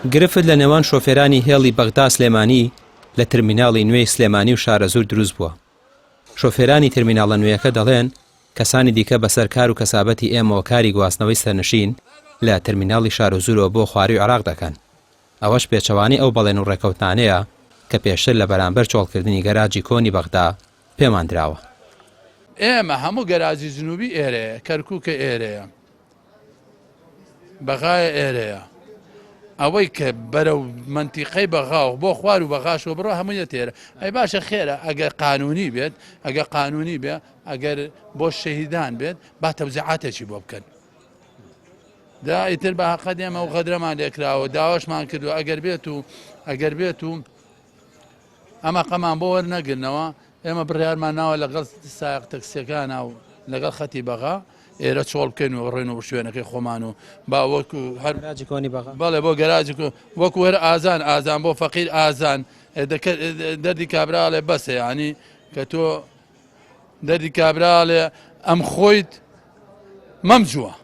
گرفت لە نێوان شۆفێرانی هێڵی بەغدا سلێمانی لە ترمیناڵی نوێی سلێمانی و شارەزور دروست بووە. شۆفێرانی ترمیناڵە نوێیەکە دەڵێن کەسانی دیکە بەسەر کار و کەسابەتی ئێمەوە کاری گواستنەوەی سەرنشین لە ترمیناڵی شارەزورەوە بۆ خواری و عێراق دەکەن. ئەوەش پێچەوانی ئەو بەڵێن و ڕێکەوتانەیە کە پێشتر لە بەرامبەر چۆڵکردنی گەراجی کۆنی بەغدا پێمان دراوە. ئێمە هەموو گەراجی جنوبی ئێرەیە، کەرکووکە ئێرەیە، بەغایە ئێرەیە. ئەوەی کە بەرەو منتیقەی بەغاو بۆ خوار و بەغاشەوە بڕۆ هەموویە تێرە. ئەی باشە خێرە ئەگەر قانونی بێت، ئەگەر قانونی بێ، ئەگەر بۆ شەهیدان بێت با تەوزیعاتێکی بۆ بکەن. دا ئیتر بە حەقەت ئێمە و غەدرەمان لێکراوە، داواشمان کردو ئەگەر بێت و ئەمە قەمان بۆ وەرنەگرنەوە ئێمە بڕیارمان ناوە لەگەڵ سایق تەکسیەکانە و لەگەڵ خەتی بەغا ئێرە چۆڵ بکەین و ڕێن و شوێنەکەی خۆمان و با وەکو هەراجی کۆنی بەغا بەڵێ بۆ گەراجی وەکو هەر ئازان بۆ فەقیر ئازان دەردی کابراڵێ بەسێ ینی کە تۆ دەردی کابراڵێ ئەم خۆیت مەمجووە.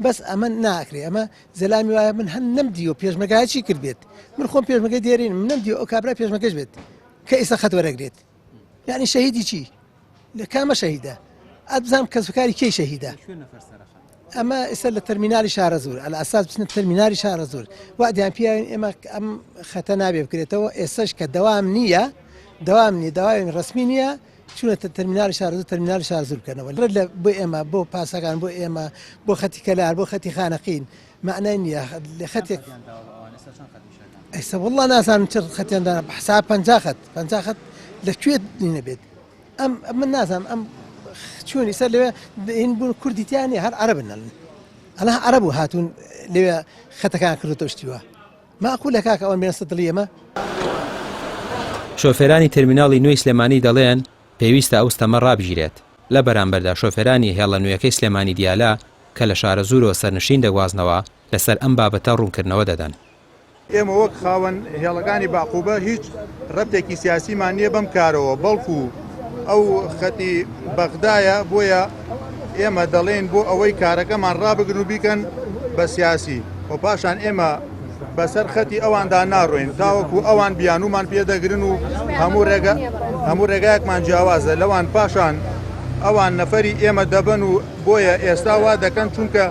بەس ئەمە ناکرێ ئەمە زەلامی وایە من هەم نەمدی و پێشمەگایکی کرد بێت من خۆم پێشمەگەی دێرین من نەمدی ئەو کابرا پێشمەکەش بێت کە ئێستا خەت وەرەگرێت. یعنی شەهیدی چی؟ لە کامە شەهیدە؟ ئەبزانم کەسبکاری کێی شەهیدە؟ ئەمە ئێستا لە تەرمینالی شارەزور ئەلە ئەساس بچنە تەرمینالی شارەزور وادیان پیاوین ئێمە ئەم خەتە نابێ بکرێتەوە ئێستاش کە دەوام نییە داوای ڕسمی نییە چونەتە تەرمینالی شارەزور تەرمینالی شارەزور بکەنەوە لە بۆ ئێمە بۆ پاسەکان بۆ ئێمە بۆ خەتی کەلار بۆ خەتی خانەقین معنای نییە لە خەتێک ئێستا وەڵڵا نازانم چ خەتیاندانە حساب 50 خەت لەکوێ نێبێت ئەم من نازانم ئەم چۆنی سەر لەوێ هین بوون کوردیتیانی هەر عەرەبن ئەلا عەرەب و هاتوون لەوێ خەتەکان کردوتە شتیوە ماقولە کاکە ئەوان بێنە دڵی ئێمە. شۆفێرانی ترمیناڵی نوێی سلێمانی دەڵێن پێویستە ئەو ستەمە ڕابژیرێت لە بەرامبەردا شۆفێرانی هێڵە نوێیەکەی سلێمانی دیالە کە لە شارەزورەوە سەرنشین دەگوازنەوە لەسەر ئەم بابەتە ڕوونکردنەوە دەدەن. ئێمە وەک خاوەن هێڵەکانی باقوبە هیچ ڕەبتێکی سیاسیمان نییە بەم کارەوە بەڵکو ئەو خەتی بەغدایە بۆیە ئێمە دەڵێن بۆ ئەوەی کارەکەمان ڕابگرن و بیکەن بە سیاسی و پاشان ئێمە بەسەر خەتی ئەواندا ناڕۆین تاوەکو ئەوان بیانومان پێدەگرن و هەموو ڕێگایەکمان جیاوازە لەوان پاشان ئەوان نەفەری ئێمە دەبن و بۆیە ئێستا وا دەکەن چونکە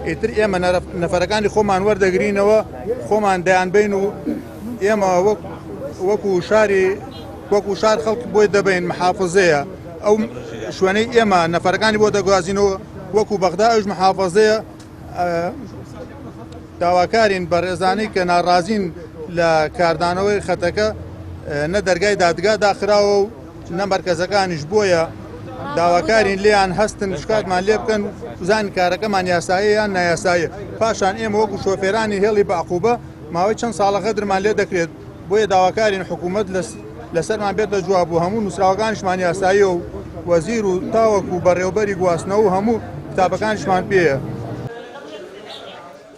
ئیتر ئێمە نەفەرەکانی خۆمان وەردەگرینەوە خۆمان دەیانبین و ئێمە وەکو شار خەڵک بۆی دەبین محافظەیە ئەو شوێنەی ئێمە نەفەرەکانی بۆ دەگوازینەوە وەکو بەغدا ئەوش محافظەیە داواکارین بە ڕێزانەی کە ناڕازین لە کاردانەوەی خەتەکە نە دەرگای دادگا داخراوە و نە مەرکەزەکانیش بۆیە داواکارین لێیان هەستن شکاتمان لێ بکەن زان کارەکەمان یاساییە یان نایاساییە پاشان ئێمە وەکو شۆفێرانی هێڵی باقوبە ماوەی چەند ساڵە غەدرمان لێ دەکرێت بۆیە داواکارین حکوومەت لەسەرمان بێتە جواب و هەموو نووسراوەکانیشمان یاساییە و وەزیر و تاوەکو بەڕێوەبەری گواستنەوە و هەموو کتابەکانیشمان پێیە.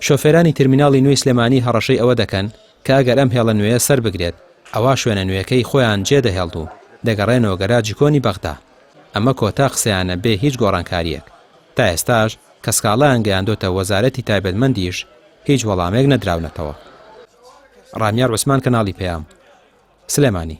شۆفێرانی ترمیناڵی نوێی سلێمانی هەڕەشەی ئەوە دەکەن کە ئەگەر ئەم هێڵە نوێیە سەر بگرێت ئەوە شوێنە نوێیەکەی خۆیان جێدەهێڵد و دەگەڕێنەوە گەراجی کۆنی بەغدا. ئەمە کۆتا قسەیانە بێ هیچ گۆڕانکاریەک تا ئێستاش کە سکاڵایان گەیاندۆتە وەزارەتی تایبەتمەندیش هیچ وەڵامێک نەدراونەتەوە. ڕامیار عوسمان کەناڵی پێیام سلێمانی.